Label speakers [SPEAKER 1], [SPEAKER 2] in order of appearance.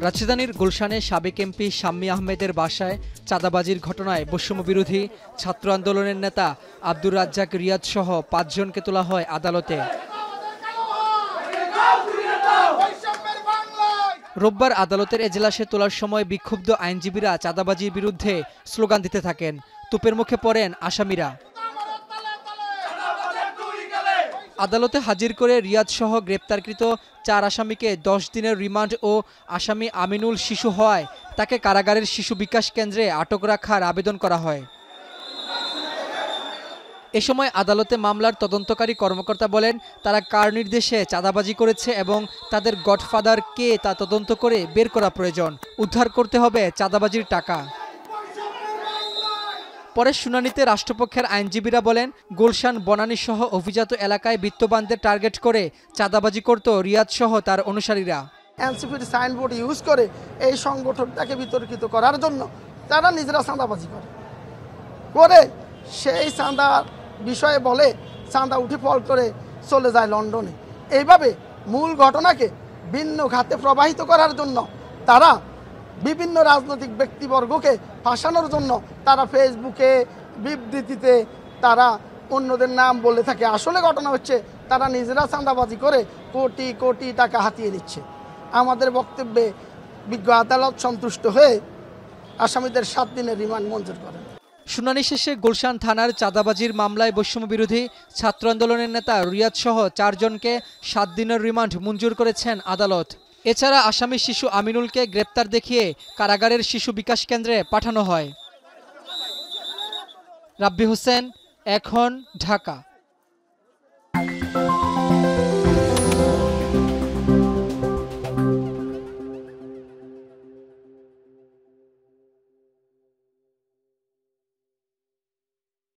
[SPEAKER 1] রাজধানীর গুলশানে সাবেক এমপি শাম্মী আহমেদের বাসায় চাঁদাবাজির ঘটনায় বৈষম্যবিরোধী ছাত্র আন্দোলনের নেতা আব্দুর রাজ্জাক রিয়াদ সহ ৫ জনকে তোলা হয় আদালতে। রোববার আদালতের এজলাসে তোলার সময় বিক্ষুব্ধ আইনজীবীরা চাঁদাবাজির বিরুদ্ধে স্লোগান দিতে থাকেন। তোপের মুখে পড়েন আসামিরা। আদালতে হাজির করে রিয়াদ সহ গ্রেপ্তারকৃত ৪ আসামিকে ১০ দিনের রিমান্ড ও আসামি আমিনুল শিশু হওয়ায় তাকে কারাগারের শিশু বিকাশ কেন্দ্রে আটক রাখার আবেদন করা হয়। এ সময় আদালতে মামলার তদন্তকারী কর্মকর্তা বলেন, তারা কার নির্দেশে চাঁদাবাজি করেছে এবং তাদের গডফাদার কে তা তদন্ত করে বের করা প্রয়োজন। উদ্ধার করতে হবে চাঁদাবাজির টাকা। পরে শুনানিতে রাষ্ট্রপক্ষের আইনজীবীরা বলেন, গুলশান বনানী সহ অভিজাত এলাকায় বিত্তবানদের টার্গেট করে চাঁদাবাজি করত রিয়াদ সহ তার অনুসারীরা।
[SPEAKER 2] এনসিপির সাইনবোর্ড ইউজ করে এই সংগঠনটাকে বিতর্কিত করার জন্য তারা নিজেরা চাঁদাবাজি করে সেই চাঁদার বিষয়ে বলে চাঁদা উঠে ফল করে চলে যায় লন্ডনে। এইভাবে মূল ঘটনাকে ভিন্ন খাতে প্রবাহিত করার জন্য তারা বিভিন্ন রাজনৈতিক ব্যক্তিবর্গকে ফাঁসানোর জন্য তারা ফেসবুকে বিবৃতিতে তারা অন্যদের নাম বলে থাকে। আসলে ঘটনা হচ্ছে তারা নিজেরা চাঁদাবাজি করে কোটি কোটি টাকা হাতিয়ে নিচ্ছে। আমাদের বক্তব্যে বিজ্ঞ আদালত সন্তুষ্ট হয়ে আসামিদের ৭ দিনের রিমান্ড মঞ্জুর করেন।
[SPEAKER 1] শুনানি শেষে গুলশান থানার চাঁদাবাজির মামলায় বৈষম্যবিরোধী ছাত্র আন্দোলনের নেতা রিয়াদ সহ ৪ জনকে ৭ দিনের রিমান্ড মঞ্জুর করেছেন আদালত। এছাড়া আসামি শিশু আমিনুলকে গ্রেপ্তার দেখিয়ে কারাগারের শিশু বিকাশ কেন্দ্রে পাঠানো হয়। রাব্বি হোসেন, এখন, ঢাকা।